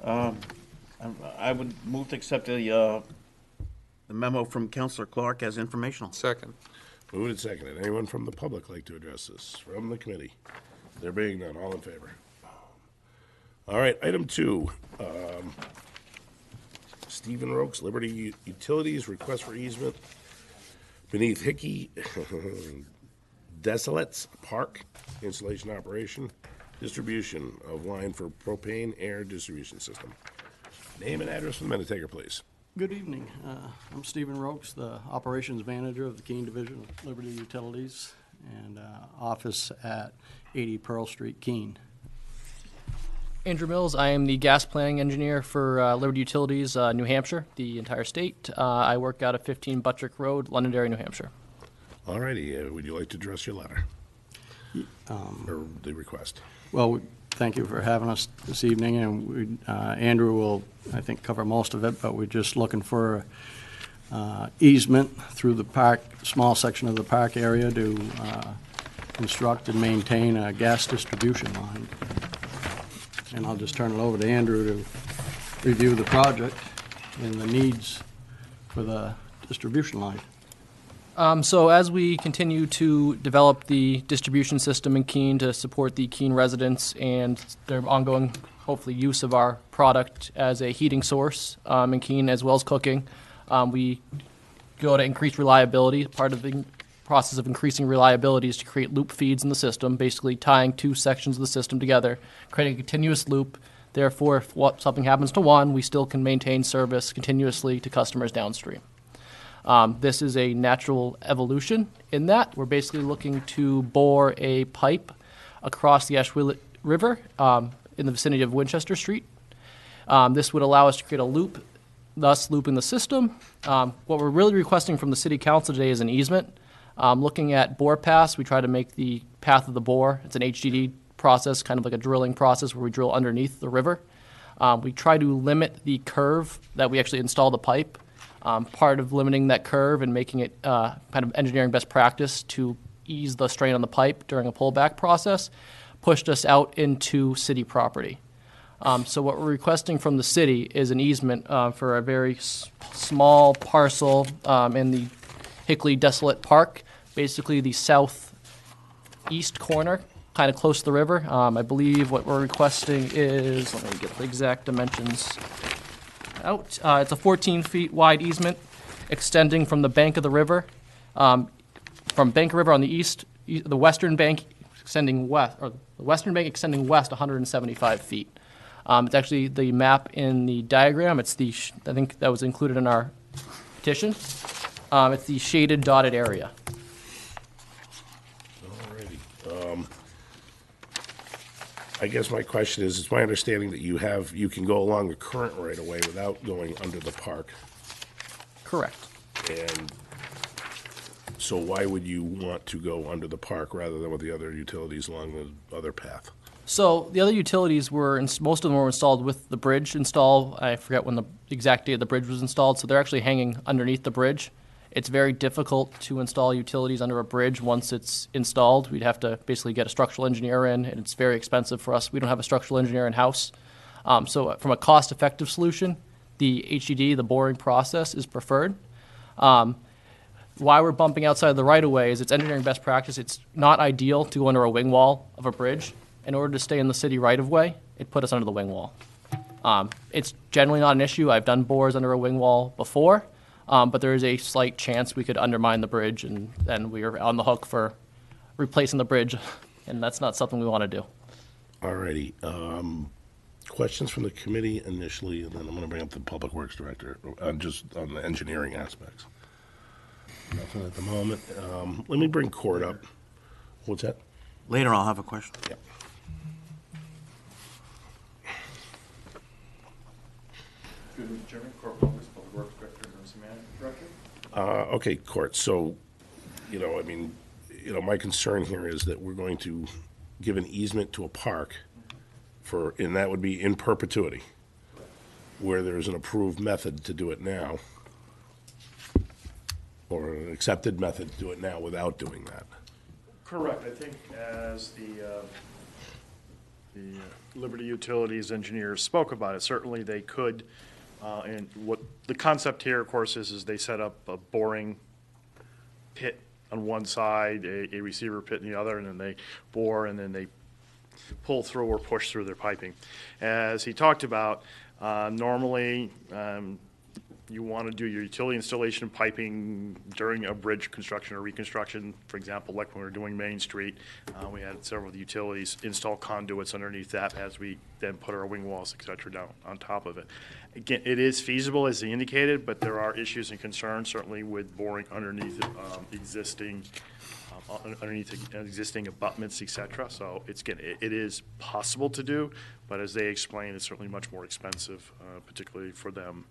I would move to accept the memo from Councilor Clark as informational. Second. Moved and seconded. Anyone from the public like to address this from the committee? There being none, all in favor? All right, item 2. Stephen Rokes, Liberty Utilities, request for easement beneath Hickey-Diselets Park, installation operation, distribution of line for propane air distribution system. Name and address for the minute taker, please. Good evening. I'm Stephen Rokes, the Operations Manager of the Keene Division of Liberty Utilities, and office at 80 Pearl Street, Keene. Andrew Mills, I am the gas planning engineer for Liberty Utilities, New Hampshire, the entire state. I work out of 15 Buttrick Road, Londonderry, New Hampshire. All righty, would you like to address your letter? Or the request? Well, thank you for having us this evening, and Andrew will, I think, cover most of it, but we're just looking for easement through the park, small section of the park area to construct and maintain a gas distribution line. And I'll just turn it over to Andrew to review the project and the needs for the distribution line. So as we continue to develop the distribution system in Keene to support the Keene residents and their ongoing, hopefully, use of our product as a heating source in Keene as well as cooking, we go to increase reliability. Part of the process of increasing reliability is to create loop feeds in the system, basically tying two sections of the system together, creating a continuous loop. Therefore, if something happens to one, we still can maintain service continuously to customers downstream. This is a natural evolution in that we're basically looking to bore a pipe across the Ashuelot River in the vicinity of Winchester Street. This would allow us to create a loop, thus looping the system. What we're really requesting from the City Council today is an easement. Looking at bore paths, we try to make the path of the bore. It's an HDD process, kind of like a drilling process where we drill underneath the river. We try to limit the curve that we actually install the pipe. Part of limiting that curve and making it kind of engineering best practice to ease the strain on the pipe during a pullback process pushed us out into city property. So what we're requesting from the city is an easement for a very small parcel in the Hickey-Diselets Park, basically the southeast corner, kind of close to the river. I believe what we're requesting is, let me get the exact dimensions out. It's a 14 feet wide easement extending from the bank of the river, from Bank of River on the east, the western bank extending west, or the western bank extending west 175 feet. It's actually the map in the diagram. It's the, I think that was included in our petition. It's the shaded dotted area. Alrighty. I guess my question is, it's my understanding that you can go along the current right-of-way without going under the park. Correct. And so why would you want to go under the park rather than with the other utilities along the other path? So the other utilities most of them were installed with the bridge installed. I forget when the exact date the bridge was installed, so they're actually hanging underneath the bridge. It's very difficult to install utilities under a bridge once it's installed. We'd have to basically get a structural engineer in, and it's very expensive for us. We don't have a structural engineer in-house. So from a cost-effective solution, the HDD, the boring process, is preferred. Why we're bumping outside of the right-of-way is it's engineering best practice. It's not ideal to go under a wing wall of a bridge. In order to stay in the city right-of-way, it put us under the wing wall. It's generally not an issue. I've done bores under a wing wall before. But there is a slight chance we could undermine the bridge, and then we are on the hook for replacing the bridge, and that's not something we want to do. All righty. Questions from the committee initially, and then I'm going to bring up the Public Works Director, just on the engineering aspects. Nothing at the moment. Let me bring Court up. What's that? Later, I'll have a question. Yeah. Good evening, Chairman. Court Public Works Director and Emergency Management Director. Okay, Court. So, my concern here is that we're going to give an easement to a park and that would be in perpetuity, where there's an approved method to do it now, or an accepted method to do it now without doing that. Correct. I think as Liberty Utilities engineers spoke about it. Certainly they could, and what the concept here, of course, is they set up a boring pit on one side, a receiver pit in the other, and then they bore, and then they pull through or push through their piping. As he talked about, normally you want to do your utility installation piping during a bridge construction or reconstruction. For example, like when we were doing Main Street, we had several of the utilities install conduits underneath that as we then put our wing walls, et cetera, down on top of it. Again, it is feasible as he indicated, but there are issues and concerns certainly with boring underneath existing abutments, et cetera. So it is possible to do, but as they explained, it's certainly much more expensive, particularly for them.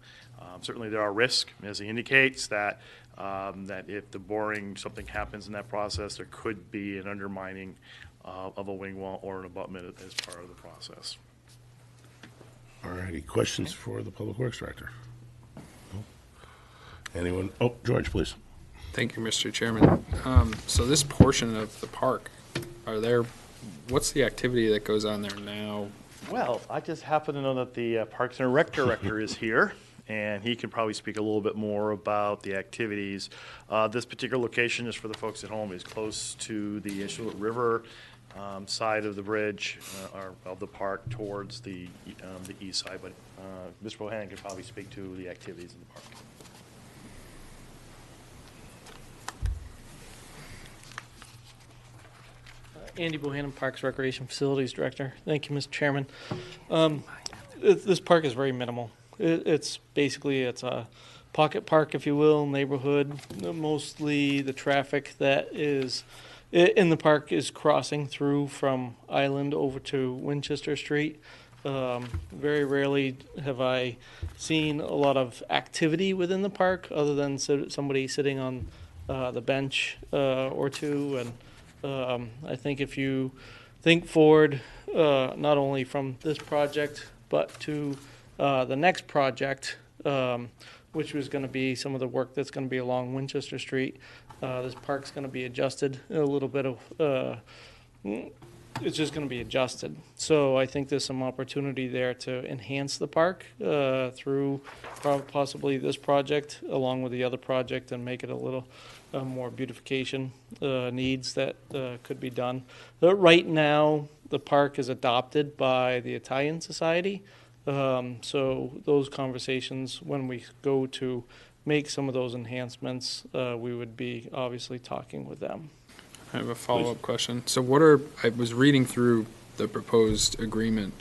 Certainly there are risks, as he indicates, that if the boring, something happens in that process, there could be an undermining of a wing wall or an abutment as part of the process. All righty, questions for the Public Works Director? No? Anyone? Oh, George, please. Thank you, Mr. Chairman. So this portion of the park, what's the activity that goes on there now? Well, I just happen to know that the Parks and Rec Director is here, and he can probably speak a little bit more about the activities. This particular location, is for the folks at home, is close to the Ashuelot River side of the bridge, or of the park towards the east side. But Mr. Bohannon can probably speak to the activities in the park. Andy Bohannon, Parks Recreation Facilities Director. Thank you, Mr. Chairman. This park is very minimal. It's basically a pocket park, if you will, neighborhood. Mostly the traffic that is in the park is crossing through from Island over to Winchester Street. Very rarely have I seen a lot of activity within the park other than somebody sitting on the bench or two. And I think if you think forward, not only from this project, but to the next project, which was going to be some of the work that's going to be along Winchester Street, this park's going to be adjusted a little bit of, it's just going to be adjusted. So I think there's some opportunity there to enhance the park through possibly this project along with the other project and make it a little more beautification needs that could be done. Right now, the park is adopted by the Italian Society. So those conversations, when we go to make some of those enhancements, we would be obviously talking with them. I have a follow-up question. So I was reading through the proposed agreement.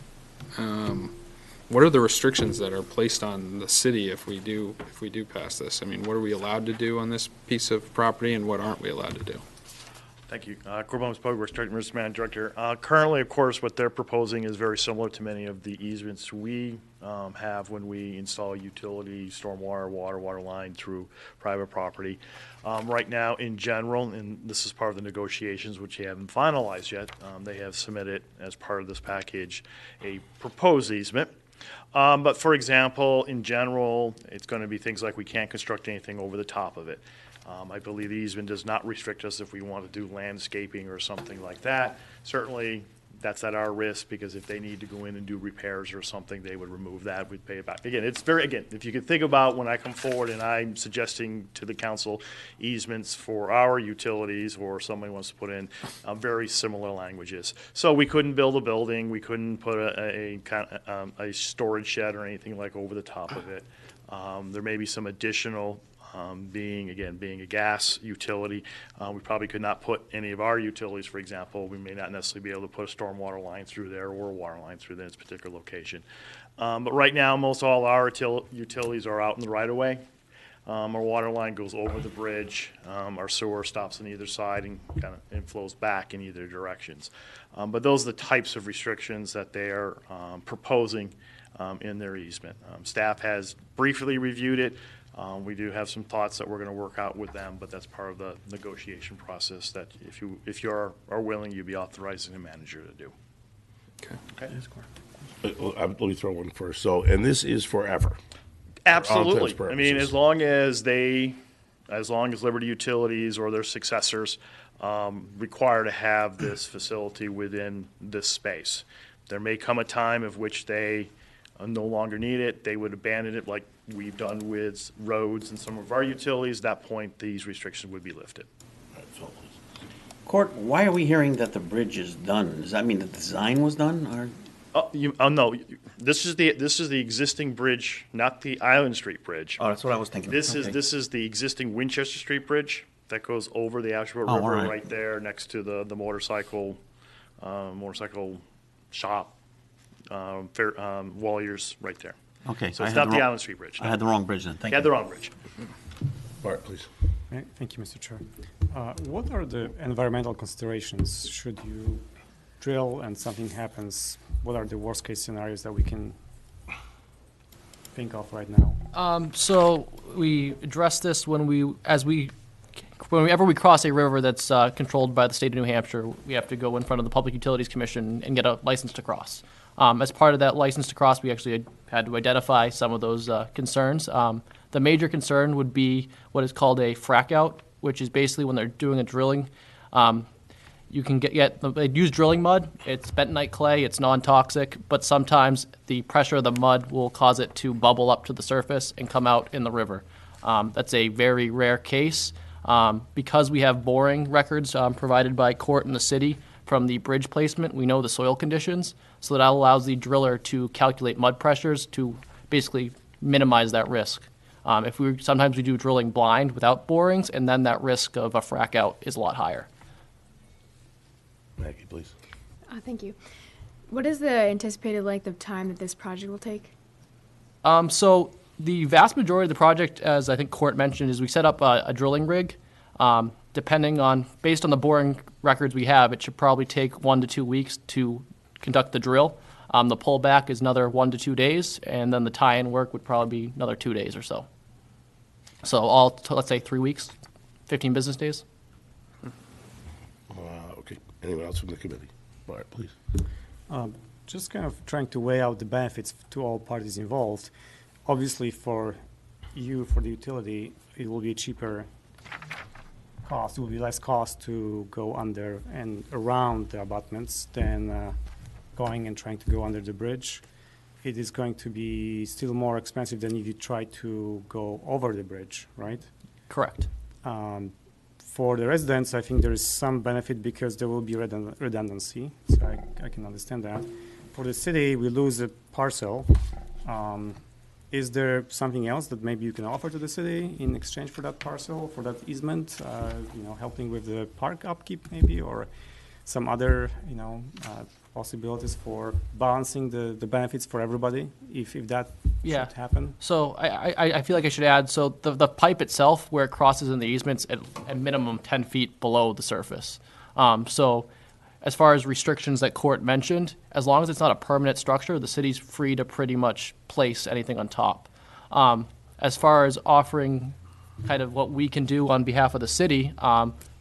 What are the restrictions that are placed on the city if we do pass this? I mean, what are we allowed to do on this piece of property and what aren't we allowed to do? Thank you. Corbom's Public Works Emergency Management Director. Currently, of course, what they're proposing is very similar to many of the easements we have when we install utility, stormwater, water line through private property. Right now, in general, and this is part of the negotiations, which they haven't finalized yet, they have submitted as part of this package a proposed easement. But for example, in general, it's going to be things like we can't construct anything over the top of it. I believe the easement does not restrict us if we want to do landscaping or something like that. Certainly, that's at our risk, because if they need to go in and do repairs or something, they would remove that. We'd pay it back. Again, if you could think about when I come forward and I'm suggesting to the council easements for our utilities, or somebody wants to put in very similar languages. So we couldn't build a building. We couldn't put a storage shed or anything like over the top of it. There may be some additional being a gas utility. We probably could not put any of our utilities, for example. We may not necessarily be able to put a stormwater line through there or a water line through this particular location. But right now, most all our utilities are out in the right-of-way. Our water line goes over the bridge. Our sewer stops on either side and flows back in either directions. But those are the types of restrictions that they are proposing in their easement. Staff has briefly reviewed it. We do have some thoughts that we're going to work out with them, but that's part of the negotiation process that if you are willing, you'd be authorizing a manager to do. Okay. Let me throw one first. So, and this is forever. Absolutely. For all I mean, intents as long as Liberty Utilities or their successors require to have this facility within this space. There may come a time of which they no longer need it. They would abandon it like we've done with roads and some of our utilities. At that point, these restrictions would be lifted. Court, why are we hearing that the bridge is done? Does that mean the design was done, or? No, this is the existing bridge, not the Island Street Bridge. Oh, that's what I was thinking. This Okay. is the existing Winchester Street Bridge that goes over the Ashuelot Oh, all River right. right there next to the motorcycle shop, Walliers right there. Okay. So I it's had not the wrong- Island Street Bridge. I had the wrong bridge then. Thank You had you. the wrong bridge. Bart, please. Thank you, Mr. Chair. What are the environmental considerations should you drill and something happens? What are the worst-case scenarios that we can think of right now? So we address this whenever we cross a river that's controlled by the state of New Hampshire, we have to go in front of the Public Utilities Commission and get a license to cross. As part of that license to cross, we actually had to identify some of those concerns. The major concern would be what is called a frack out, which is basically when they're doing a drilling. You can they use drilling mud. It's bentonite clay. It's non-toxic, but sometimes the pressure of the mud will cause it to bubble up to the surface and come out in the river. That's a very rare case. Because we have boring records provided by court and the city from the bridge placement, we know the soil conditions, so that allows the driller to calculate mud pressures to basically minimize that risk. Sometimes we do drilling blind without borings, and then that risk of a frack out is a lot higher. Maggie, please. Thank you. What is the anticipated length of time that this project will take? So the vast majority of the project, as I think Court mentioned, is we set up a drilling rig. Based on the boring records we have, it should probably take 1 to 2 weeks to conduct the drill. The pullback is another 1 to 2 days, and then the tie-in work would probably be another 2 days or so. So let's say 3 weeks, 15 business days. Okay. Anyone else from the committee? Bart, please. Just kind of trying to weigh out the benefits to all parties involved. Obviously, for you, for the utility, it will be a cheaper cost. It will be less cost to go under and around the abutments than going and trying to go under the bridge. It is going to be still more expensive than if you try to go over the bridge, right? Correct. For the residents, I think there is some benefit because there will be redundancy, so I can understand that. For the city, we lose a parcel. Is there something else that maybe you can offer to the city in exchange for that parcel, for that easement, helping with the park upkeep maybe, or some other, possibilities for balancing the benefits for everybody, if that should happen? So I feel like I should add, so the pipe itself, where it crosses in the easements, at minimum 10 feet below the surface. So as far as restrictions that Court mentioned, as long as it's not a permanent structure, the city's free to pretty much place anything on top. As far as offering kind of what we can do on behalf of the city,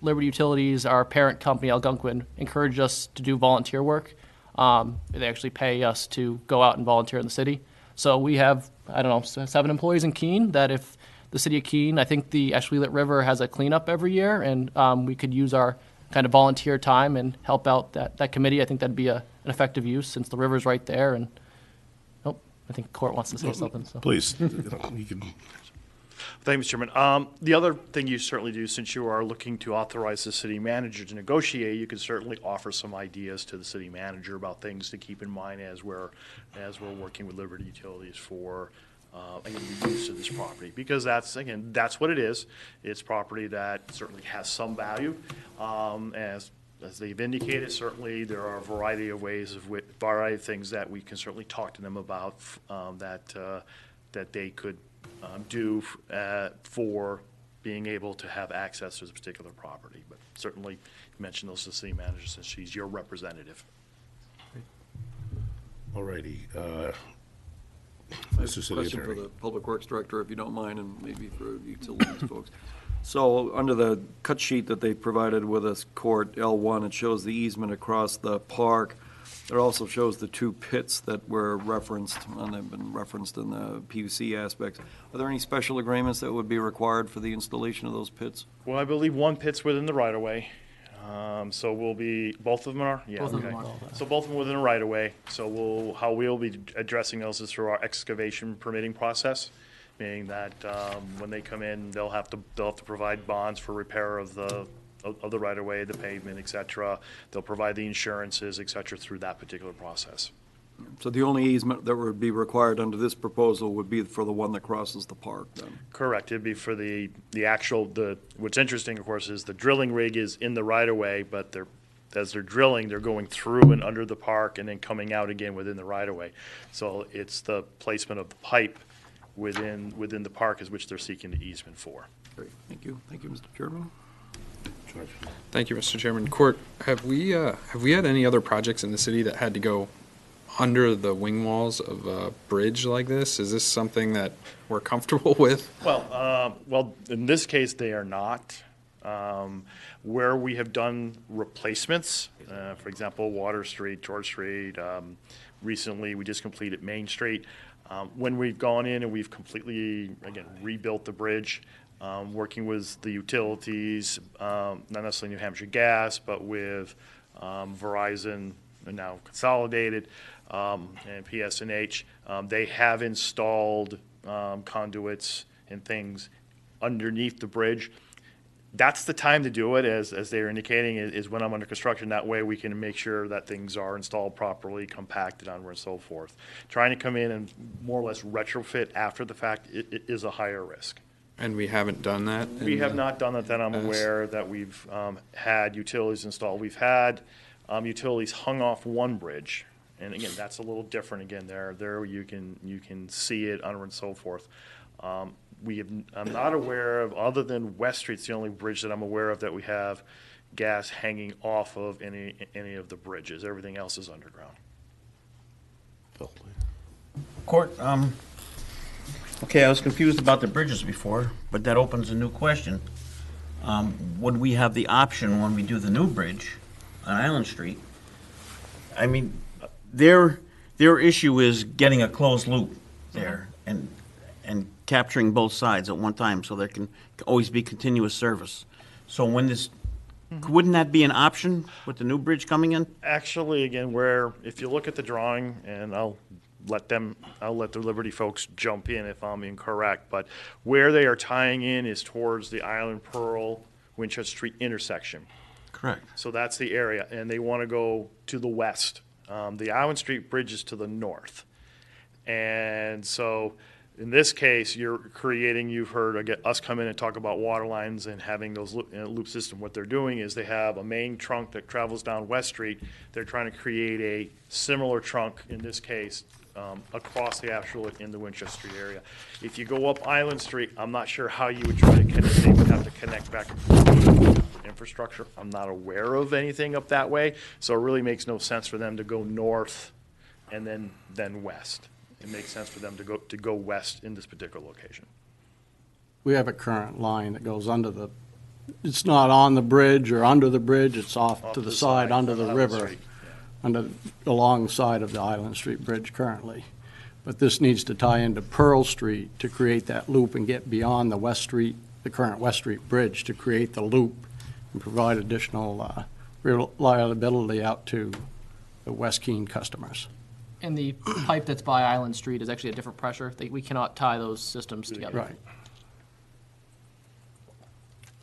Liberty Utilities, our parent company, Algonquin, encouraged us to do volunteer work. They actually pay us to go out and volunteer in the city. So we have, 7 employees in Keene that if the city of Keene, I think the Ashuelot River has a cleanup every year, and we could use our kind of volunteer time and help out that committee. I think that'd be an effective use since the river's right there. And I think Court wants to say something. So. Please. You can. Thank you, Mr. Chairman. The other thing you certainly do, since you are looking to authorize the city manager to negotiate, you can certainly offer some ideas to the city manager about things to keep in mind as we're working with Liberty Utilities for the use of this property. Because that's what it is. It's property that certainly has some value. As they've indicated, certainly there are a variety of things that we can certainly talk to them about that they could do for being able to have access to this particular property. But certainly mention those to the city manager since she's your representative. All righty. Mr. City Question for Attorney. the Public Works Director, if you don't mind, and maybe for utilities folks. So under the cut sheet that they provided with us, Court L1, it shows the easement across the park. It also shows the 2 pits that were referenced, and they've been referenced in the PUC aspects. Are there any special agreements that would be required for the installation of those pits? Well, I believe one pit's within the right-of-way. So we'll be, both of them are? Yeah, Both of them okay. are. So both of them within a right of way. So how we'll be addressing those is through our excavation permitting process, meaning that when they come in, they'll have to provide bonds for repair of the right of way, the pavement, et cetera. They'll provide the insurances, et cetera, through that particular process. So the only easement that would be required under this proposal would be for the one that crosses the park then? Correct. It'd be for the actual, what's interesting, of course, is the drilling rig is in the right of way, but as they're drilling, they're going through and under the park and then coming out again within the right of way. So it's the placement of the pipe within the park is which they're seeking the easement for. Great, thank you. Thank you, Mr. Chairman. George? Thank you, Mr. Chairman. Court, have we had any other projects in the city that had to go under the wing walls of a bridge like this? Is this something that we're comfortable with? Well, in this case, they are not. Where we have done replacements, for example, Water Street, George Street, recently we just completed Main Street. When we've gone in and we've completely, again, rebuilt the bridge, working with the utilities, not necessarily New Hampshire Gas, but with Verizon, and now Consolidated, and PS&H, they have installed conduits and things underneath the bridge. That's the time to do it, as they're indicating, is when I'm under construction. That way we can make sure that things are installed properly, compacted onward and so forth. Trying to come in and more or less retrofit after the fact it is a higher risk. And we haven't done that? We have not done that I'm aware that we've had utilities installed. We've had utilities hung off one bridge. And again, that's a little different. Again, there you can see it onward and so forth. I'm not aware of, other than West Street's the only bridge that I'm aware of that we have gas hanging off of any of the bridges. Everything else is underground. Bill, Court, okay, I was confused about the bridges before, but that opens a new question. Would we have the option when we do the new bridge on Island Street? I mean, their issue is getting a closed loop there and capturing both sides at one time, so there can always be continuous service. So when wouldn't that be an option with the new bridge coming in? Actually, again, if you look at the drawing, and I'll let the Liberty folks jump in if I'm incorrect, but where they are tying in is towards the Island Pearl Winchester Street intersection. Correct. So that's the area, and they want to go to the west. The Island Street Bridge is to the north. And so in this case, you've heard us come in and talk about water lines and having those loop system. What they're doing is they have a main trunk that travels down West Street. They're trying to create a similar trunk, in this case, across the Ashuelot in the Winchester Street area. If you go up Island Street, I'm not sure how you would try to connect. They would have to connect back to infrastructure. I'm not aware of anything up that way, so it really makes no sense for them to go north and then west. It makes sense for them to go west in this particular location. We have a current line that goes it's not on the bridge or under the bridge, it's off to the side under the Island river, Street, alongside of the Island Street Bridge currently. But this needs to tie into Pearl Street to create that loop and get beyond the current West Street Bridge to create the loop and provide additional reliability out to the West Keene customers. And the pipe that's by Island Street is actually a different pressure. We cannot tie those systems together. Right.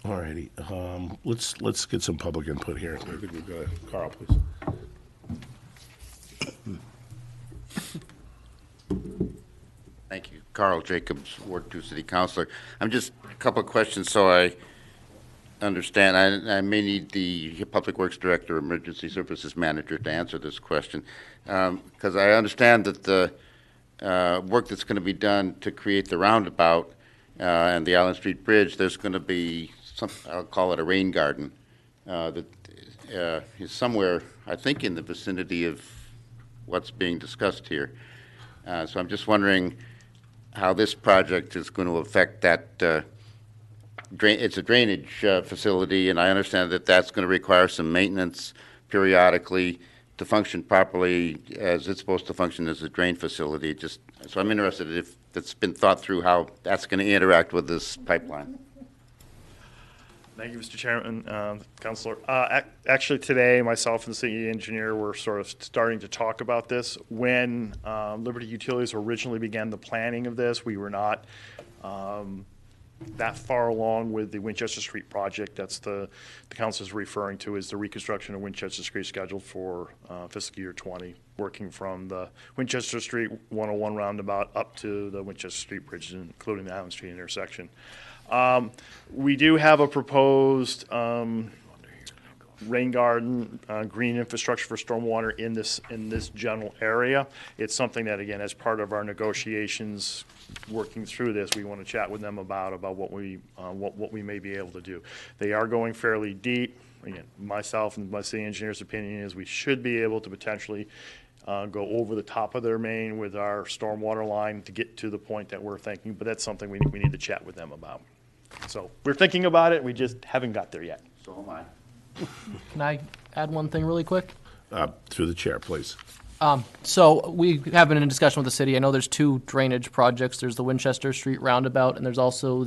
All righty, let's get some public input here. I think we've got Carl, please. Thank you. Carl Jacobs, Ward 2 City Councilor. I'm just, a couple of questions so I understand. I may need the Public Works Director, Emergency Services Manager to answer this question, because I understand that the work that's going to be done to create the roundabout and the Island Street Bridge, there's going to be I'll call it a rain garden that is somewhere, I think, in the vicinity of what's being discussed here. So I'm just wondering how this project is going to affect that. It's a drainage facility, and I understand that that's going to require some maintenance periodically to function properly as it's supposed to function as a drain facility. So I'm interested if it's been thought through how that's going to interact with this pipeline. Thank you, Mr. Chairman, Councilor. Actually, today, myself and the city engineer were sort of starting to talk about this. When Liberty Utilities originally began the planning of this, we were not that far along with the Winchester Street project. That's the council is referring to is the reconstruction of Winchester Street scheduled for fiscal year 20, working from the Winchester Street 101 roundabout up to the Winchester Street Bridge, including the Allen Street intersection. We do have a proposed rain garden, green infrastructure for stormwater in this general area. It's something that, again, as part of our negotiations, working through this, we want to chat with them about what we may be able to do. They are going fairly deep. Again, myself and my city engineer's opinion is we should be able to potentially go over the top of their main with our stormwater line to get to the point that we're thinking, but that's something we need to chat with them about. So we're thinking about it, we just haven't got there yet. So am I. Can I add one thing really quick? Through the chair, please. So we have been in discussion with the city. I know there's two drainage projects. There's the Winchester Street roundabout, and there's also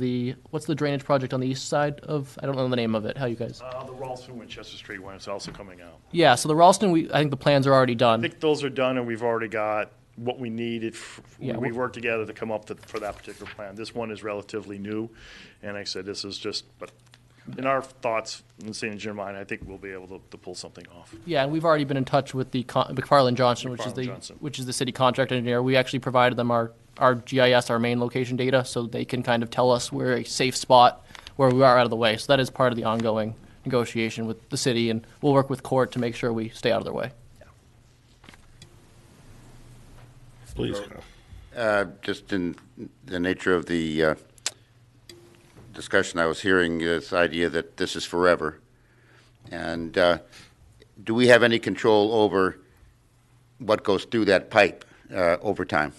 what's the drainage project on the east side of, I don't know the name of it. How you guys? The Ralston-Winchester Street one is also coming out. Yeah, so the Ralston, I think the plans are already I done. think those are done, and we've already got what we needed. Yeah, We worked together to come up for that particular plan. This one is relatively new, and like I said, this is just, but in our thoughts, in the city engineer mind, I think we'll be able to pull something off. Yeah, and we've already been in touch with the McFarland Johnson, Johnson. which is the city contract engineer. We actually provided them our GIS, our main location data, so they can kind of tell us we're a safe spot where we are out of the way. So that is part of the ongoing negotiation with the city, and we'll work with court to make sure we stay out of their way. Please. Just in the nature of the discussion I was hearing, this idea that this is forever. And do we have any control over what goes through that pipe over time?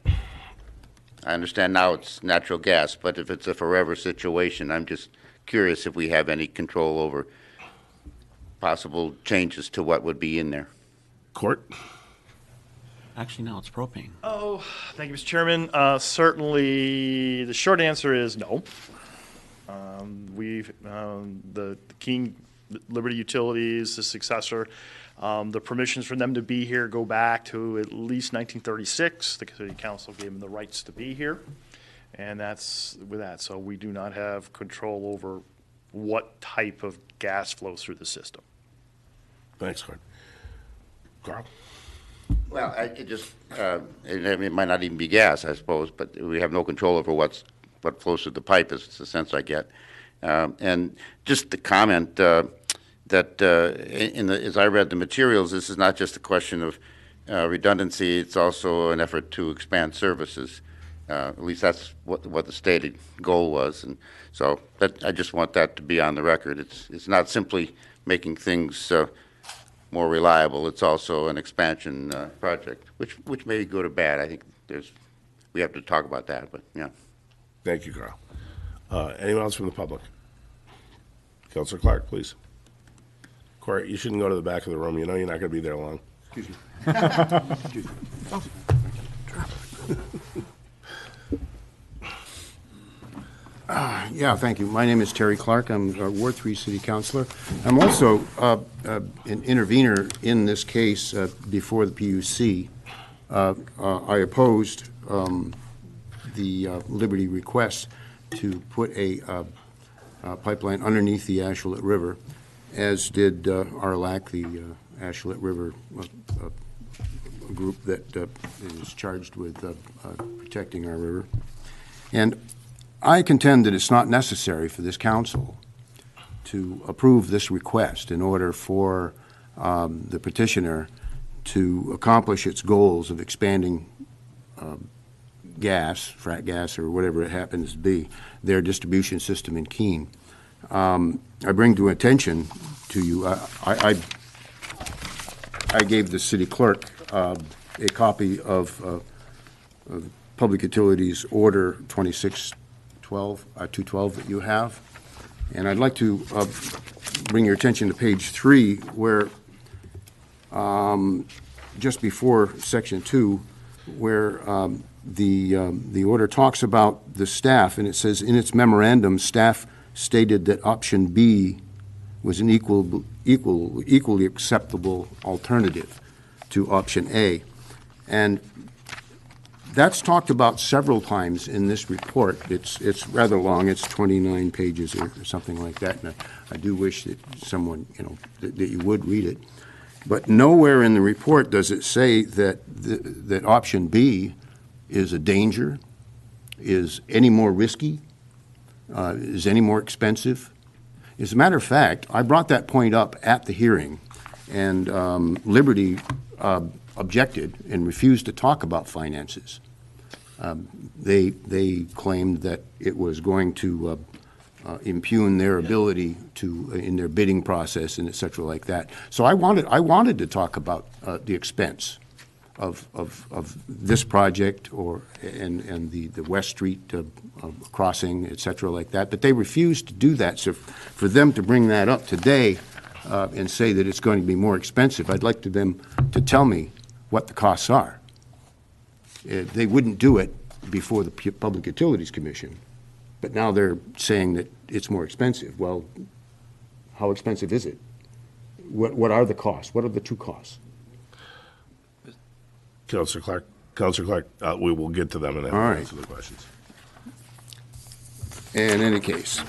I understand now it's natural gas, but if it's a forever situation, I'm just curious if we have any control over possible changes to what would be in there. Court? Actually, no, it's propane. Oh, thank you, Mr. Chairman. Certainly, the short answer is no. The Keene Liberty Utilities, the successor, the permissions for them to be here go back to at least 1936. The city council gave them the rights to be here, and that's with that. So we do not have control over what type of gas flows through the system. Thanks, Court. Carl? Well, it might not even be gas, I suppose, but we have no control over what flows through the pipe is the sense I get. And just the comment that as I read the materials, this is not just a question of redundancy, it's also an effort to expand services. At least that's what the stated goal was. And so I just want that to be on the record. It's not simply making things more reliable, it's also an expansion project, which may be good or bad. I think we have to talk about that, but yeah. Thank you, Carl. Anyone else from the public? Councilor Clark, please. Court, you shouldn't go to the back of the room. You know you're not going to be there long. Excuse me. Excuse me. Yeah, thank you. My name is Terry Clark. I'm a Ward 3 City Councilor. I'm also an intervener in this case before the PUC. I opposed the Liberty request to put a pipeline underneath the Ashuelot River, as did RLAC, the Ashuelot River group that is charged with protecting our river. And I contend that it's not necessary for this council to approve this request in order for the petitioner to accomplish its goals of expanding gas, frac gas, or whatever it happens to be, their distribution system in Keene. I bring to attention to you, I gave the city clerk a copy of Public Utilities Order 212 that you have, and I'd like to bring your attention to page 3, where just before section 2, where the order talks about the staff, and it says, in its memorandum, staff stated that option B was an equally acceptable alternative to option A. And that's talked about several times in this report. It's rather long. It's 29 pages or something like that. And I do wish that someone, that you would read it. But nowhere in the report does it say that that option B is a danger, is any more risky, is any more expensive. As a matter of fact, I brought that point up at the hearing, and Liberty objected and refused to talk about finances. They claimed that it was going to impugn their ability to in their bidding process and et cetera like that. So I wanted to talk about the expense of this project and the West Street crossing, et cetera like that, but they refused to do that. So for them to bring that up today and say that it's going to be more expensive, I'd like them to tell me what the costs are. They wouldn't do it before the Public Utilities Commission, but now they're saying that it's more expensive. Well, how expensive is it? What are the costs? What are the two costs? Councilor Clark, we will get to them and have All right. answer the questions. In any case,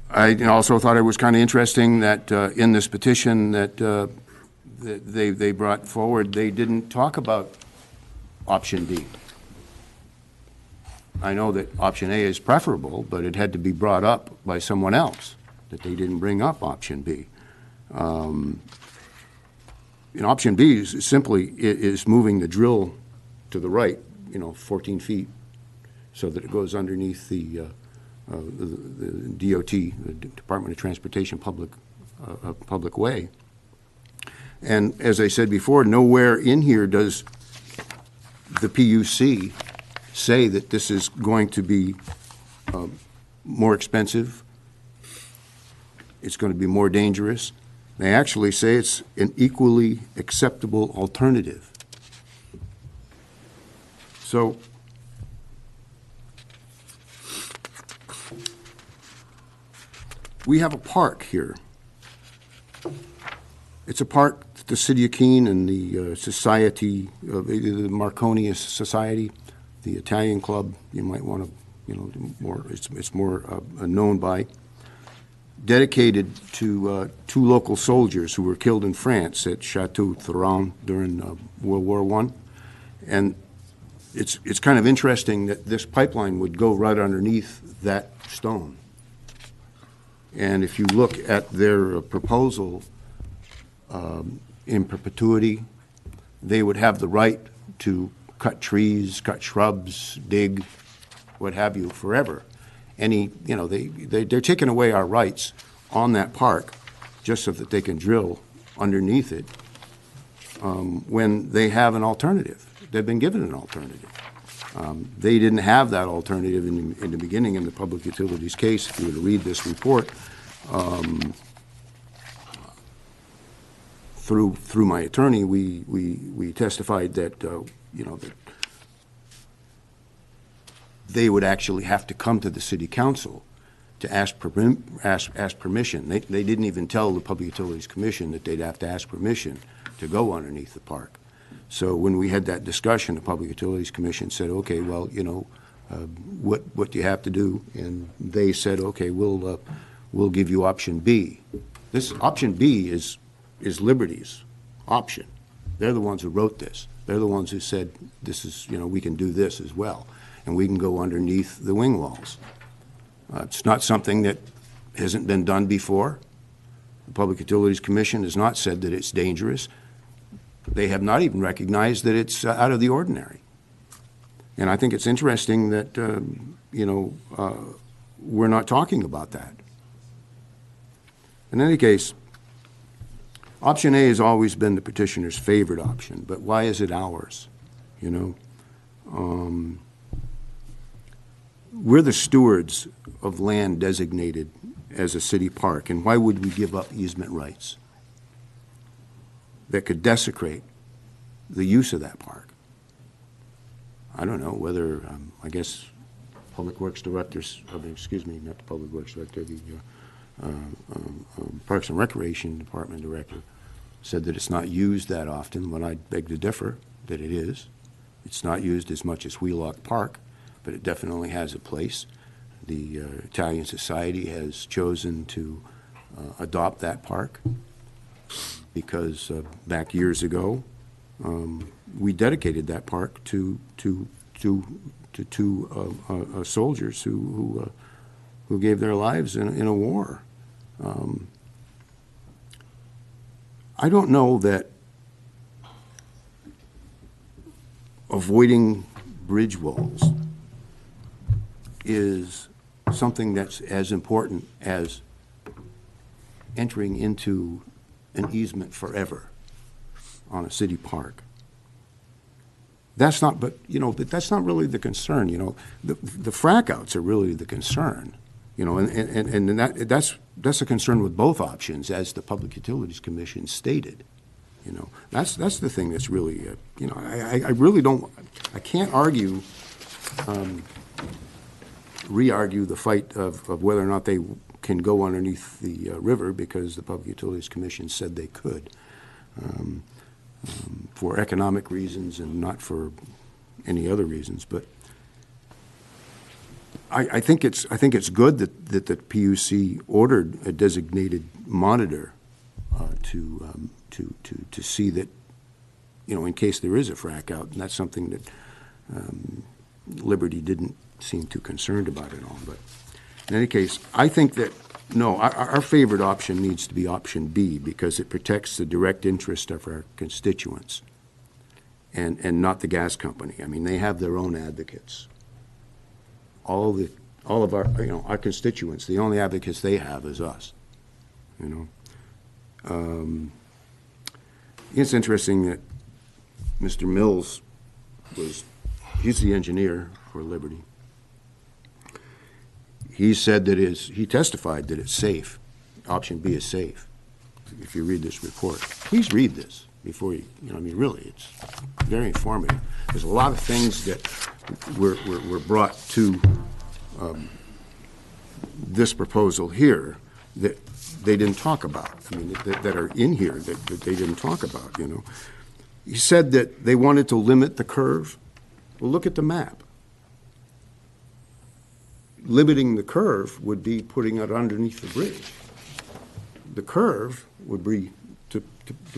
I also thought it was kind of interesting that in this petition that they brought forward, they didn't talk about option B. I know that option A is preferable, but it had to be brought up by someone else, that they didn't bring up option B. Option B is simply moving the drill to the right, 14 feet, so that it goes underneath the DOT, the Department of Transportation public way. And as I said before, nowhere in here does the PUC say that this is going to be more expensive, it's going to be more dangerous. They actually say it's an equally acceptable alternative. So we have a park here. It's a park that the City of Keene and the Society, the Marconi Society, the Italian Club, you might want to, it's more known by, dedicated to two local soldiers who were killed in France at Chateau Thorane during World War I. And it's kind of interesting that this pipeline would go right underneath that stone. And if you look at their proposal in perpetuity, they would have the right to cut trees, cut shrubs, dig, what have you, forever. They're taking away our rights on that park just so that they can drill underneath it when they have an alternative. They've been given an alternative. They didn't have that alternative in the beginning in the Public Utilities case. If you were to read this report, through my attorney, we testified that that they would actually have to come to the City Council to ask permission. They didn't even tell the Public Utilities Commission that they'd have to ask permission to go underneath the park. So when we had that discussion, the Public Utilities Commission said, okay, well, what do you have to do? And they said, okay, we'll give you option B. This option B is Liberty's option. They're the ones who wrote this. They're the ones who said this is, we can do this as well, and we can go underneath the wing walls. It's not something that hasn't been done before. The Public Utilities Commission has not said that it's dangerous. They have not even recognized that it's out of the ordinary. And I think it's interesting that, we're not talking about that. In any case, option A has always been the petitioner's favorite option, but why is it ours? We're the stewards of land designated as a city park, and why would we give up easement rights that could desecrate the use of that park? I don't know whether, I guess Public Works Directors, excuse me, not the Public Works Director, the Parks and Recreation Department Director, said that it's not used that often, when I beg to differ, that it is. It's not used as much as Wheelock Park, but it definitely has a place. The Italian Society has chosen to adopt that park because back years ago, we dedicated that park to soldiers who gave their lives in a war. I don't know that avoiding bridge walls is something that's as important as entering into an easement forever on a city park. That's not, but that's not really the concern. The frack outs are really the concern. And that's a concern with both options, as the Public Utilities Commission stated. That's the thing that's really, I really don't, I can't argue, re-argue the fight of whether or not they can go underneath the river, because the Public Utilities Commission said they could, for economic reasons and not for any other reasons. But I think it's good that the PUC ordered a designated monitor to see that, in case there is a frack out, and that's something that Liberty didn't seem too concerned about at all. But in any case, I think that, no, our favorite option needs to be option B, because it protects the direct interest of our constituents and not the gas company. I mean, they have their own advocates. All of our, our constituents, the only advocates they have is us, It's interesting that Mr. Mills he's the engineer for Liberty. He said that he testified that it's safe. Option B is safe. If you read this report, please read this before you, really, it's very informative. There's a lot of things that were brought to this proposal here that they didn't talk about. I mean, that are in here that they didn't talk about, He said that they wanted to limit the curve. Well, look at the map. Limiting the curve would be putting it underneath the bridge. The curve would be to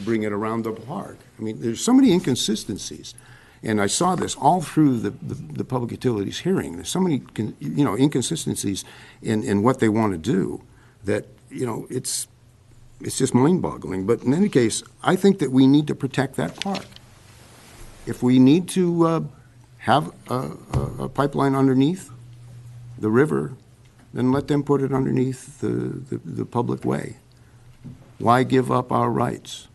bring it around the park. I mean, there's so many inconsistencies. And I saw this all through the Public Utilities hearing. There's so many, inconsistencies in what they want to do that, it's just mind-boggling. But in any case, I think that we need to protect that park. If we need to have a pipeline underneath the river, then let them put it underneath the public way. Why give up our rights?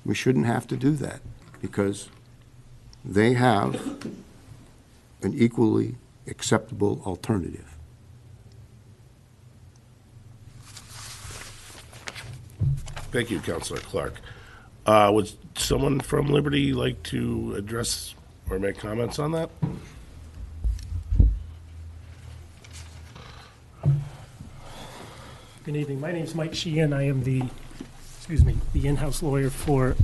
We shouldn't have to do that, because they have an equally acceptable alternative. Thank you, Councilor Clark. Would someone from Liberty like to address or make comments on that? Good evening. My name is Mike Sheehan. I am the in-house lawyer for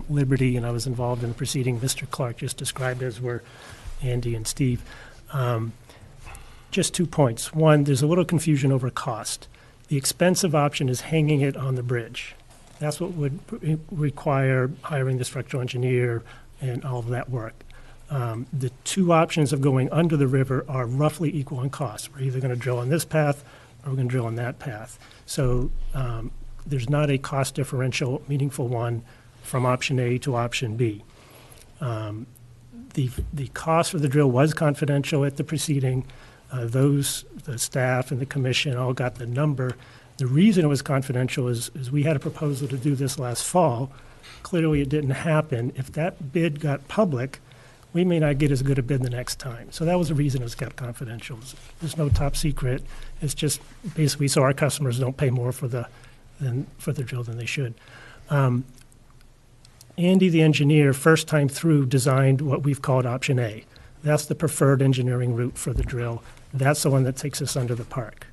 Liberty, and I was involved in the proceeding Mr. Clark just described, as were Andy and Steve. Just 2 points. One, there's a little confusion over cost. The expensive option is hanging it on the bridge. That's what would require hiring the structural engineer and all of that work. The two options of going under the river are roughly equal in cost. We're either going to drill on this path or we're going to drill on that path. So there's not a cost differential, meaningful one, from option A to option B. The cost for the drill was confidential at the proceeding. The staff and the commission all got the number. The reason it was confidential is we had a proposal to do this last fall. Clearly it didn't happen. If that bid got public, we may not get as good a bid the next time. So that was the reason it was kept confidential. There's no top secret. It's just basically so our customers don't pay more for the drill than they should. Andy, the engineer, first time through designed what we've called option A. That's the preferred engineering route for the drill. That's the one that takes us under the park.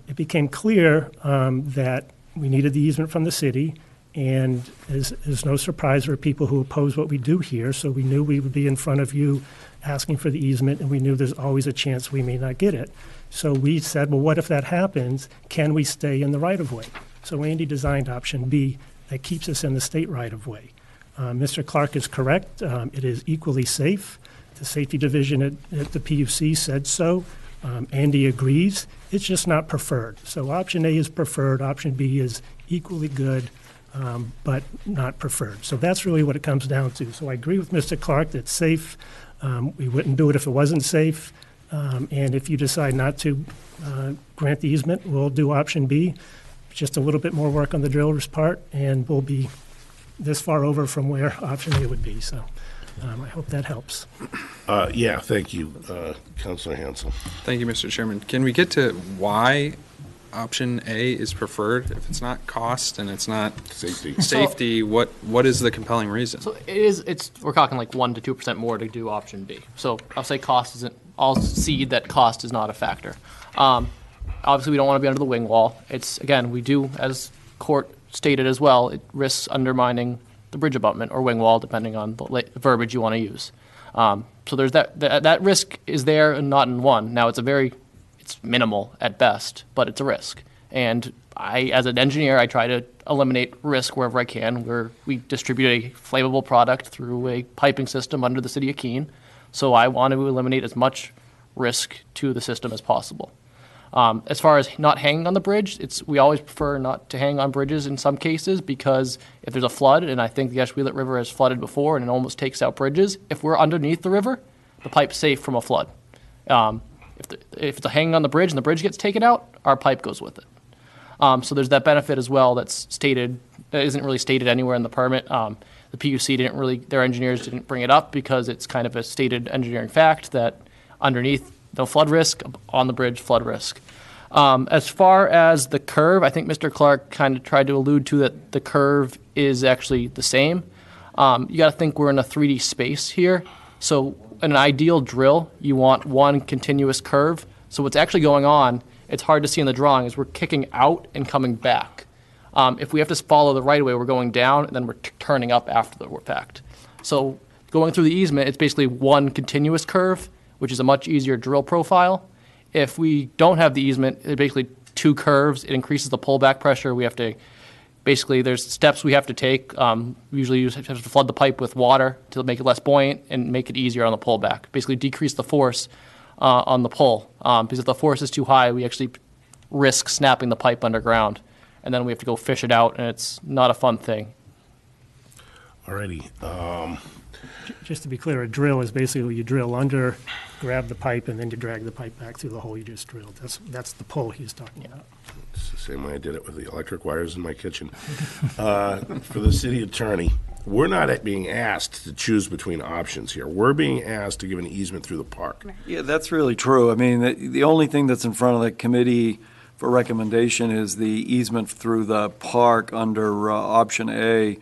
It became clear that we needed the easement from the city, and is no surprise for people who oppose what we do here, so we knew we would be in front of you asking for the easement, and we knew there's always a chance we may not get it. So we said, well, what if that happens? Can we stay in the right-of-way? So Andy designed option B that keeps us in the state right-of-way. Mr. Clark is correct. It is equally safe. The safety division at the PUC said so. Andy agrees. It's just not preferred. So option A is preferred. Option B is equally good, but not preferred. So that's really what it comes down to. So I agree with Mr. Clark that it's safe. We wouldn't do it if it wasn't safe. And if you decide not to grant the easement, we'll do option B. Just a little bit more work on the driller's part, and we'll be this far over from where option A would be. So I hope that helps. Yeah, thank you, Councilor Hansel. Thank you, Mr. Chairman. Can we get to why option A is preferred? If it's not cost and it's not safety, what is the compelling reason? So we're talking like 1% to 2% more to do option B. So I'll say cost isn't, I'll cede that cost is not a factor. Obviously, we don't want to be under the wing wall. It's, again, we do, as court stated as well, it risks undermining the bridge abutment or wing wall, depending on the verbiage you want to use. So there's that risk is there and not in one. Now, it's minimal at best, but it's a risk. And as an engineer, I try to eliminate risk wherever I can, where we distribute a flammable product through a piping system under the city of Keene. So I want to eliminate as much risk to the system as possible. As far as not hanging on the bridge, we always prefer not to hang on bridges in some cases, because if there's a flood, and I think the Ashuelot River has flooded before and it almost takes out bridges, if we're underneath the river, the pipe's safe from a flood. If it's hanging on the bridge and the bridge gets taken out, our pipe goes with it. So there's that benefit as well that's stated, that isn't really stated anywhere in the permit. The PUC their engineers didn't bring it up because it's kind of a stated engineering fact that underneath no flood risk, on the bridge, flood risk. As far as the curve, I think Mr. Clark kind of tried to allude to that the curve is actually the same. You got to think we're in a 3D space here. So in an ideal drill, you want one continuous curve. So what's actually going on, it's hard to see in the drawing, is we're kicking out and coming back. If we have to follow the right of way, we're going down, and then we're turning up after the fact. So going through the easement, it's basically one continuous curve, which is a much easier drill profile. If we don't have the easement, it's basically two curves. It increases the pullback pressure. We have to, basically, there's steps we have to take. Usually you have to flood the pipe with water to make it less buoyant and make it easier on the pullback. Basically decrease the force on the pull. Because if the force is too high, we actually risk snapping the pipe underground. And then we have to go fish it out, and it's not a fun thing. Alrighty. Just to be clear, a drill is basically you drill under, grab the pipe, and then you drag the pipe back through the hole you just drilled. That's the pull he's talking about. It's the same way I did it with the electric wires in my kitchen. For the city attorney, we're not being asked to choose between options here. We're being asked to give an easement through the park. Yeah, that's really true. I mean, the only thing that's in front of the committee for recommendation is the easement through the park under option A.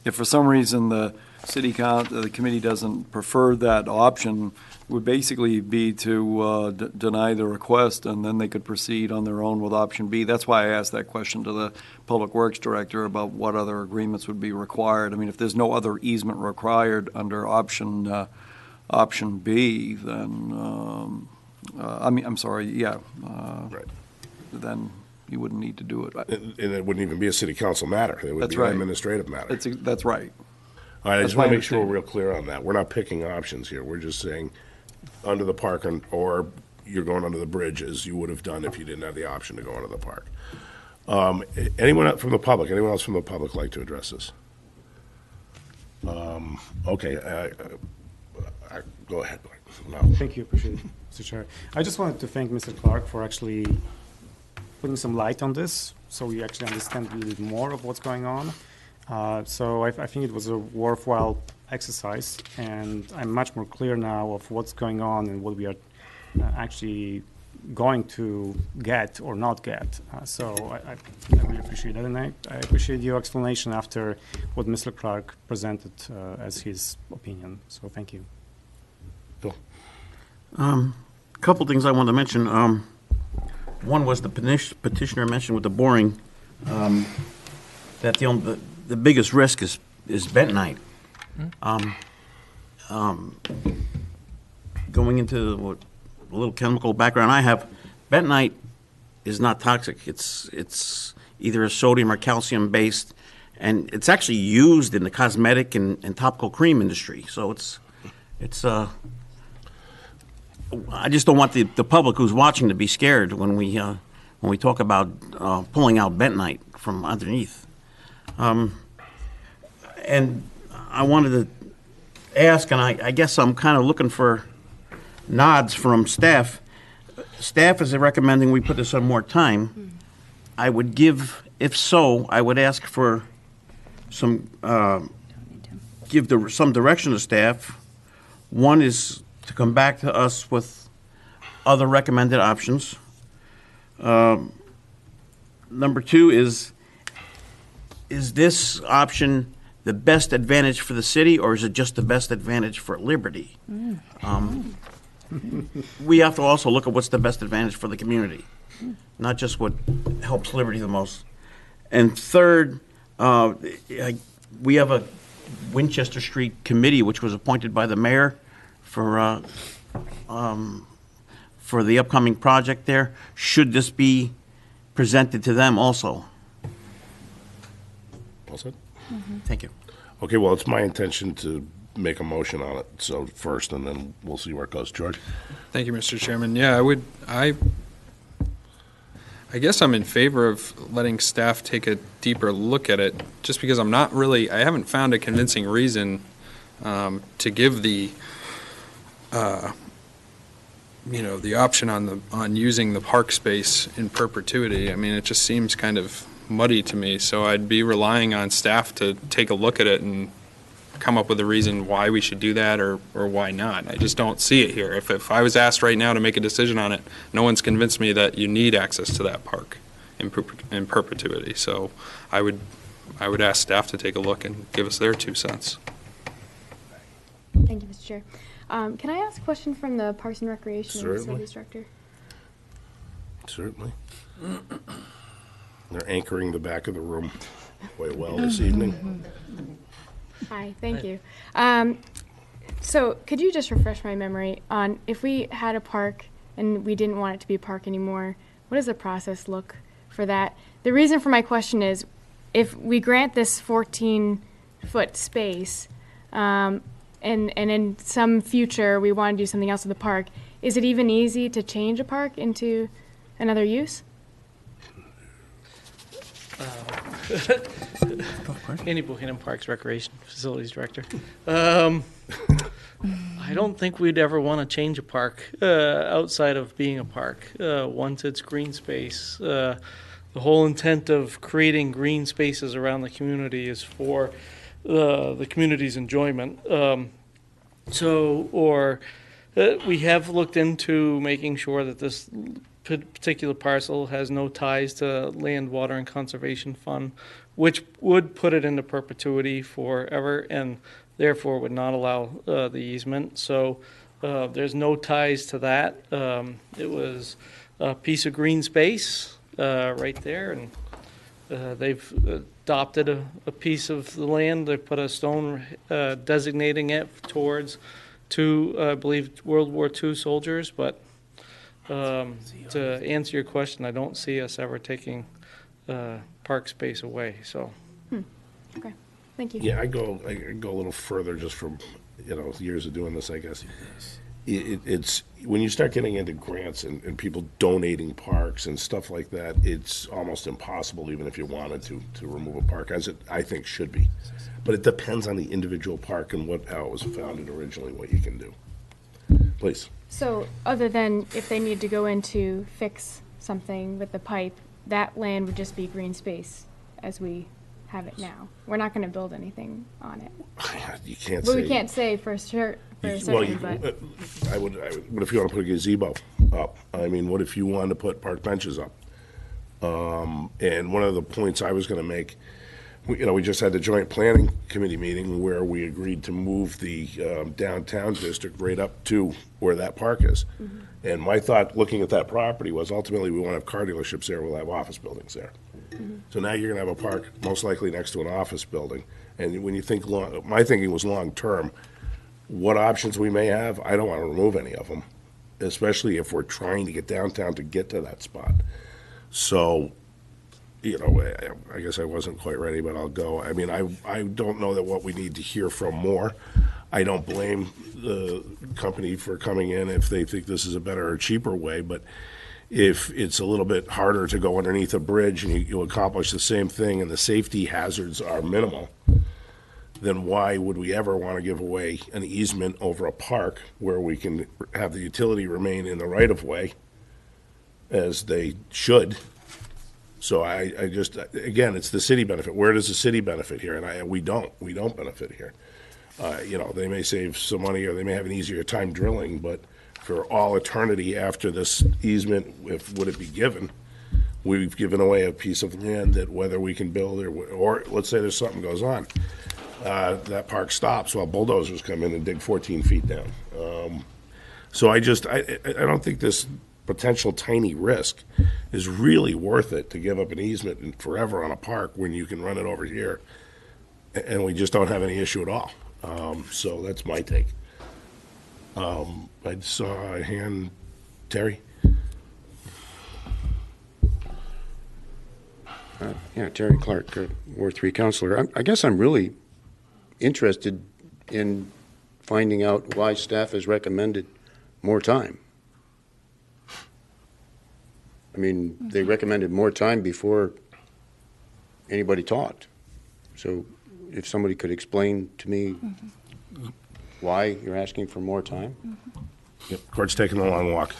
If for some reason the the committee doesn't prefer that option, would basically be to deny the request, and then they could proceed on their own with option B. That's why I asked that question to the Public Works Director about what other agreements would be required. I mean, if there's no other easement required under option B, then I'm sorry, yeah. Right. Then you wouldn't need to do it. And it wouldn't even be a city council matter. It would be an administrative matter. That's right. All right, I just want to make sure we're real clear on that. We're not picking options here. We're just saying under the park or you're going under the bridge as you would have done if you didn't have the option to go under the park. Anyone from the public? Anyone else from the public like to address this? Okay, go ahead. No. Thank you, appreciate it, Mr. Chair. I just wanted to thank Mr. Clark for actually putting some light on this, so we actually understand a little bit more of what's going on. So I think it was a worthwhile exercise, and I'm much more clear now of what's going on and what we are actually going to get or not get. So I really appreciate that, and I appreciate your explanation after what Mr. Clark presented as his opinion. So thank you. Bill? Couple things I wanted to mention. One was the petitioner mentioned with the boring, that the biggest risk is bentonite. Going into what a little chemical background I have, bentonite is not toxic. It's either a sodium or calcium based, and it's actually used in the cosmetic and topical cream industry. So it's I just don't want the public who's watching to be scared when we talk about pulling out bentonite from underneath. And I wanted to ask, and I guess I'm kind of looking for nods from staff. Staff is recommending we put this on more time. I would give, if so, I would ask for some, some direction to staff. One is to come back to us with other recommended options. Number two is this option the best advantage for the city, or is it just the best advantage for Liberty? We have to also look at what's the best advantage for the community, not just what helps Liberty the most. And third, we have a Winchester Street committee which was appointed by the mayor for the upcoming project there. Should this be presented to them also? All set? Thank you. Okay, well, it's my intention to make a motion on it, so first, and then we'll see where it goes. George? Thank you, Mr. Chairman. Yeah, I guess I'm in favor of letting staff take a deeper look at it, just because I haven't found a convincing reason to give the option on using the park space in perpetuity. I mean, it just seems kind of muddy to me, so I'd be relying on staff to take a look at it and come up with a reason why we should do that or why not. I just don't see it here. If I was asked right now to make a decision on it, no one's convinced me that you need access to that park in perpetuity. So I would ask staff to take a look and give us their 2 cents. Thank you, Mr. Chair. Can I ask a question from the Parks and Recreation and Facilities Director? Certainly. They're anchoring the back of the room quite well this evening. Hi, thank you. So could you just refresh my memory on if we had a park and we didn't want it to be a park anymore, what does the process look for that? The reason for my question is if we grant this 14-foot space and in some future we want to do something else with the park, is it even easy to change a park into another use? Andy Bohannon, Parks Recreation Facilities Director. I don't think we'd ever want to change a park outside of being a park. Once it's green space, the whole intent of creating green spaces around the community is for the community's enjoyment. We have looked into making sure that this particular parcel has no ties to Land, Water, and Conservation Fund, which would put it into perpetuity forever and therefore would not allow the easement. So there's no ties to that. It was a piece of green space right there, and they've adopted a piece of the land. They put a stone designating it towards two, I believe, World War II soldiers, but to answer your question, I don't see us ever taking park space away. So, okay, thank you. Yeah, I go a little further just from years of doing this. I guess it's when you start getting into grants and people donating parks and stuff like that, it's almost impossible, even if you wanted to remove a park, as it I think should be. But it depends on the individual park and how it was founded originally, what you can do. Please. So other than if they need to go in to fix something with the pipe, that land would just be green space as we have it now. We're not going to build anything on it. You can't Well, say. we can't say for certain, but I would. What if you want to put a gazebo up? I mean, what if you wanted to put park benches up? And one of the points I was going to make we just had the joint planning committee meeting where we agreed to move the downtown district right up to where that park is. And my thought, looking at that property, was ultimately we want to have car dealerships there, we'll have office buildings there. So now you're going to have a park most likely next to an office building. And when you think my thinking was long-term, what options we may have, I don't want to remove any of them, especially if we're trying to get downtown to get to that spot. So, I guess I wasn't quite ready, but I'll go. I mean, I don't know that what we need to hear from more. I don't blame the company for coming in if they think this is a better or cheaper way, but if it's a little bit harder to go underneath a bridge and you accomplish the same thing and the safety hazards are minimal, then why would we ever want to give away an easement over a park where we can have the utility remain in the right-of-way as they should? So I just, again, it's the city benefit. Where does the city benefit here? And we don't benefit here. They may save some money or they may have an easier time drilling, but for all eternity after this easement, would it be given, we've given away a piece of land that whether we can build or let's say there's something goes on, that park stops while bulldozers come in and dig 14 feet down. So I don't think this potential tiny risk is really worth it to give up an easement forever on a park when you can run it over here and we just don't have any issue at all. So that's my take. I saw a hand, Terry? Terry Clark, Ward 3 Councilor. I guess I'm really interested in finding out why staff has recommended more time. I mean, they recommended more time before anybody talked. So if somebody could explain to me why you're asking for more time? Yep, court's taking a long walk.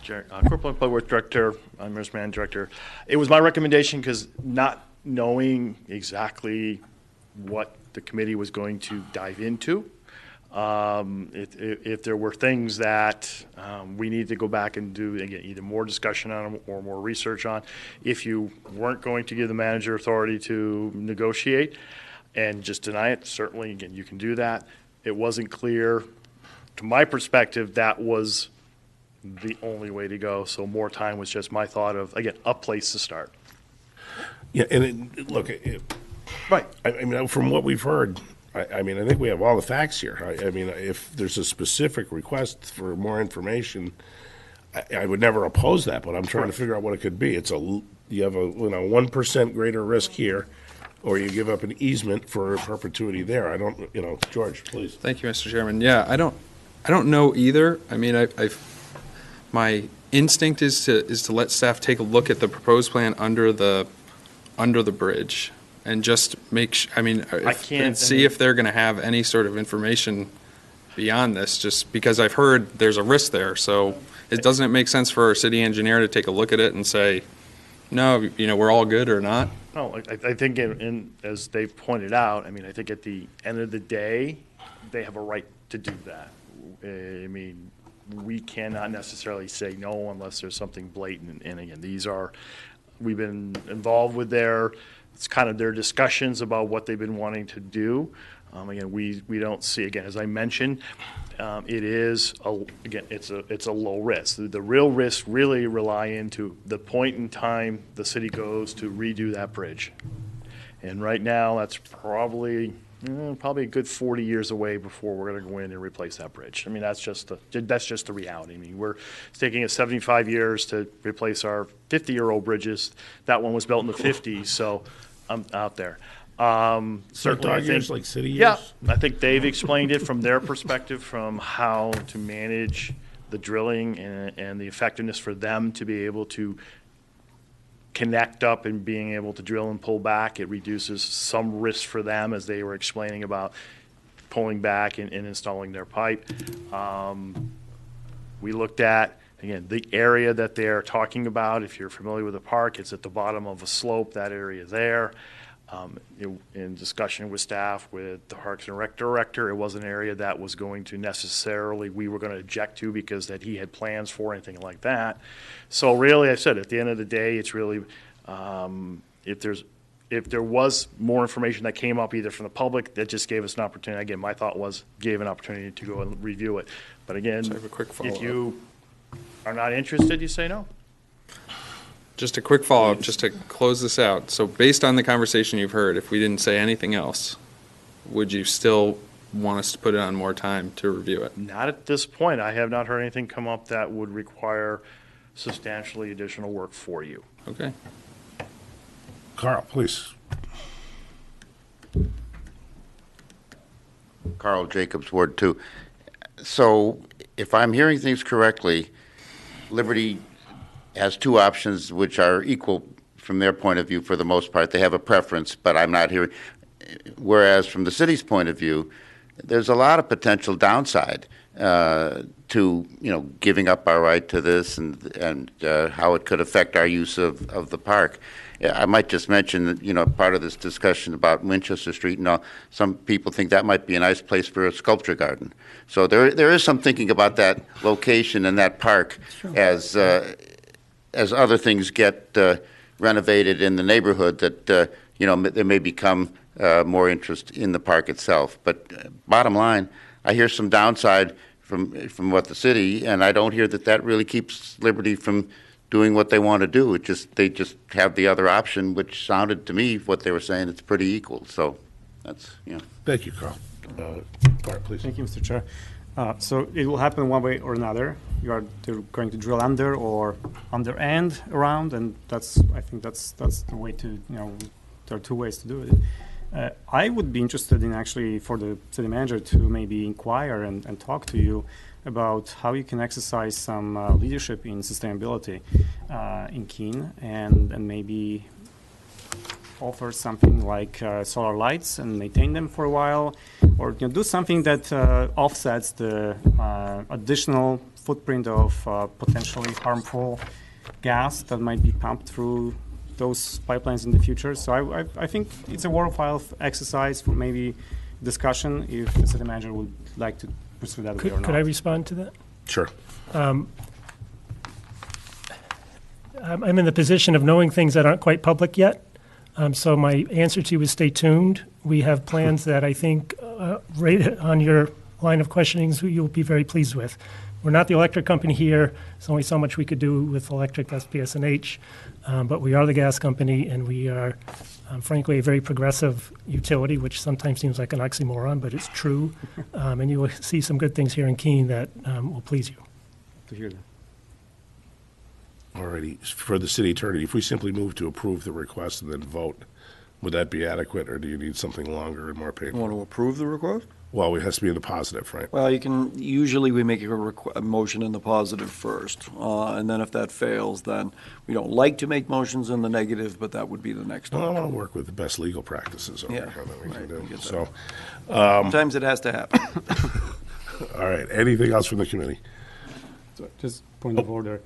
Corporal Public Works Director, I'm Risk Management Director. It was my recommendation because not knowing exactly what the committee was going to dive into, if there were things that we need to go back and do, again, either more discussion on or more research on, if you weren't going to give the manager authority to negotiate and just deny it, certainly, again, you can do that. It wasn't clear, to my perspective, that was the only way to go. So more time was just my thought of, again, a place to start. Yeah, and right. I mean, from what we've heard, I mean, I think we have all the facts here. I mean, if there's a specific request for more information, I would never oppose that, but I'm trying to figure out what it could be. You have a 1% greater risk here, or you give up an easement for perpetuity there. I don't, George, please. Thank you, Mr. Chairman. Yeah, I don't know either. I mean, my instinct is to let staff take a look at the proposed plan under the bridge and just see if they're going to have any sort of information beyond this, just because I've heard there's a risk there. So doesn't it make sense for our city engineer to take a look at it and say, no, we're all good or not? No, I think as they've pointed out, I mean, I think at the end of the day, they have a right to do that. I mean, we cannot necessarily say no unless there's something blatant. And again, we've been involved with it's kind of their discussions about what they've been wanting to do. Again, we don't see, again, as I mentioned, it's a low risk. The real risks really rely into the point in time the city goes to redo that bridge. And right now, that's probably a good 40 years away before we're going to go in and replace that bridge. I mean, that's just the reality. I mean, it's taking us 75 years to replace our 50-year-old bridges. That one was built in the 50s, so I'm out there. Certainly, dog years, like city years? Yeah, I think they've explained it from their perspective, from how to manage the drilling and the effectiveness for them to be able to connect up and being able to drill and pull back. It reduces some risk for them, as they were explaining about pulling back and installing their pipe. We looked at, again, the area that they're talking about. If you're familiar with the park, it's at the bottom of a slope, that area there. In discussion with staff, with the Parks and Rec director, it was an area that was going to necessarily, we were going to object to because that he had plans for anything like that. So really, I said, at the end of the day, it's really, if there was more information that came up either from the public, that just gave us an opportunity. Again, my thought was gave an opportunity to go and review it. But again, So I have a quick follow-up. if you are not interested, you say no. Just a quick follow-up, just to close this out. So based on the conversation you've heard, if we didn't say anything else, would you still want us to put it on more time to review it? Not at this point. I have not heard anything come up that would require substantially additional work for you. Okay. Carl, please. Carl Jacobs, Ward 2. So if I'm hearing things correctly, Liberty has two options which are equal from their point of view for the most part. They have a preference, but I'm not hearing. Whereas from the city's point of view, there's a lot of potential downside to giving up our right to this and how it could affect our use of the park. I might just mention that part of this discussion about Winchester Street and all, some people think that might be a nice place for a sculpture garden. So there is some thinking about that location and that park as other things get renovated in the neighborhood, that there may become more interest in the park itself. But bottom line, I hear some downside from what the city, and I don't hear that really keeps Liberty from doing what they want to do. They just have the other option, which sounded to me what they were saying. It's pretty equal. So that's Thank you, Carl. Bart, please. Thank you, Mr. Chair. So it will happen one way or another. They're going to drill under or under and around, and I think that's the way to, there are two ways to do it. I would be interested in actually for the city manager to maybe inquire and talk to you about how you can exercise some leadership in sustainability in Keene and maybe offer something like solar lights and maintain them for a while, or do something that offsets the additional footprint of potentially harmful gas that might be pumped through those pipelines in the future. So I think it's a worthwhile exercise for maybe discussion if the city manager would like to pursue that way or not. Could I respond to that? Sure. I'm in the position of knowing things that aren't quite public yet. So my answer to you is stay tuned. We have plans that I think, right on your line of questioning, you'll be very pleased with. We're not the electric company here. There's only so much we could do with electric, SPS and H. But we are the gas company, and we are, frankly, a very progressive utility, which sometimes seems like an oxymoron, but it's true. And you will see some good things here in Keene that will please you. To hear that. Alrighty. For the city attorney, if we simply move to approve the request and then vote, would that be adequate, or do you need something longer and more painful? Want to approve the request? Well, it has to be in the positive, right? Well, usually we make a motion in the positive first, and then if that fails, then we don't like to make motions in the negative, but that would be the next Well, I one. want to work with the best legal practices over Yeah, here that we right, can I do. get that. So, Sometimes it has to happen. all right. Anything else from the committee? So just point of order.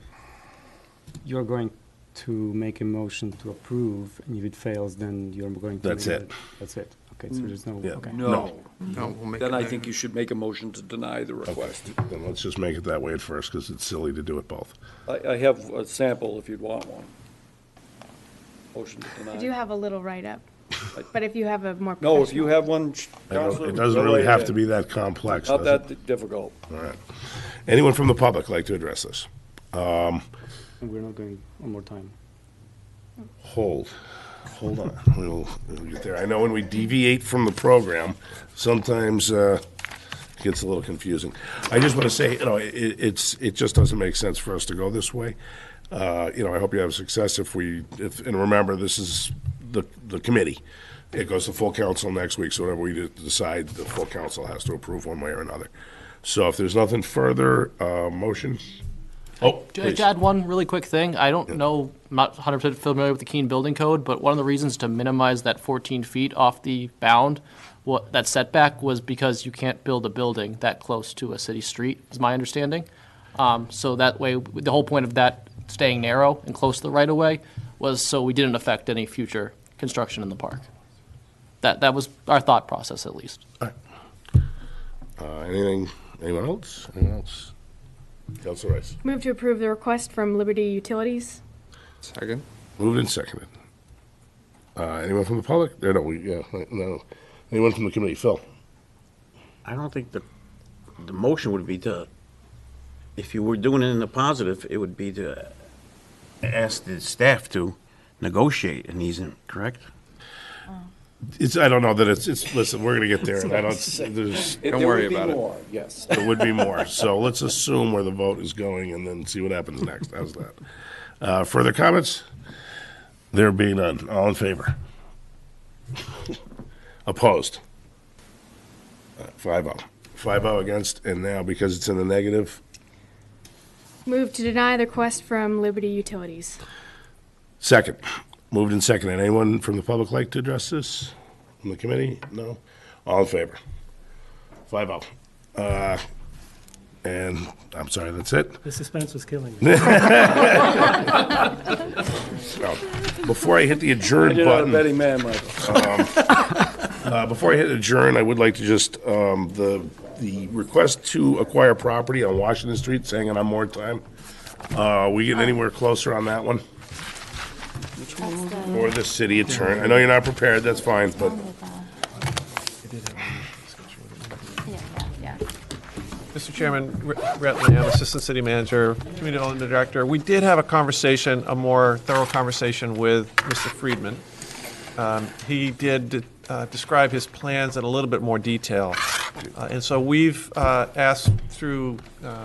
You're going to make a motion to approve, and if it fails, then you're going to. That's it. That's it. Okay, so there's no. Yeah. Okay. No. No, we'll make Then it I there. think you should make a motion to deny the request. Then let's just make it that way at first, because it's silly to do it both. I have a sample if you'd want one. Motion to I do deny. have a little write-up, but if you have a more No, if you professional- have one, I don't- Counselor. It doesn't go really right have ahead. to be that complex, Not does it? that difficult. All right. Anyone from the public like to address this? And we're not going one more time. Hold on. We'll get there. I know when we deviate from the program, sometimes it gets a little confusing. I just want to say, it just doesn't make sense for us to go this way. I hope you have success and remember, this is the committee. It goes to full council next week, so whatever we decide, the full council has to approve one way or another. So if there's nothing further, motion? Oh, please. To add one really quick thing, I don't know, I'm not 100% familiar with the Keene Building Code, but one of the reasons to minimize that 14 feet off the bound, that setback, was because you can't build a building that close to a city street, is my understanding. So that way, the whole point of that staying narrow and close to the right-of-way was so we didn't affect any future construction in the park. that was our thought process, at least. Anyone else? Anyone else? Councilor Rice. Move to approve the request from Liberty Utilities. Second. Moved and seconded. Anyone from the public? No. Anyone from the committee? Phil? I don't think the motion would be to, if you were doing it in the positive, it would be to ask the staff to negotiate an easement, correct? I don't know that it's, listen, we're gonna get there, and I don't, Don't worry about it. Yes. there would be more. So let's assume where the vote is going and then see what happens next. How's that? Further comments? There being none. All in favor? Opposed? 5-0. 5-0 against, and now because it's in the negative, Move to deny the request from Liberty Utilities. second. Moved and seconded. Anyone from the public like to address this from the committee? No? All in favor? 5-0. And I'm sorry, that's it? The suspense was killing me. Well, before I hit the adjourn button. betting man, Michael. Before I hit adjourn, I would like to just, the request to acquire property on Washington Street, saying it on more time. We getting anywhere closer on that one? Or the city attorney? I know you're not prepared, that's fine, but Mr. Chairman, Brett Lamb, Assistant City Manager, Community Development Director. We did have a conversation, a more thorough conversation with Mr. Friedman. He did describe his plans in a little bit more detail. And so we've asked through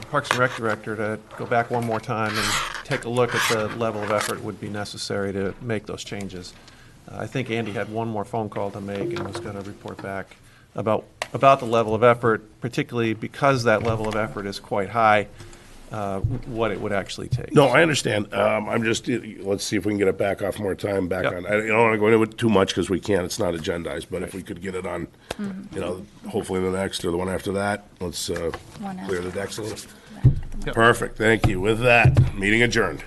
Parks and Rec Director to go back one more time and take a look at the level of effort would be necessary to make those changes. I think Andy had one more phone call to make and was going to report back about the level of effort, particularly because that level of effort is quite high, what it would actually take. no, I understand. I'm just, let's see if we can get it back off more time, back on. I don't want to go into it too much because we can't, it's not agendized, but if we could get it on, hopefully the next or the one after that, let's clear the decks a little. Perfect, thank you. With that, meeting adjourned.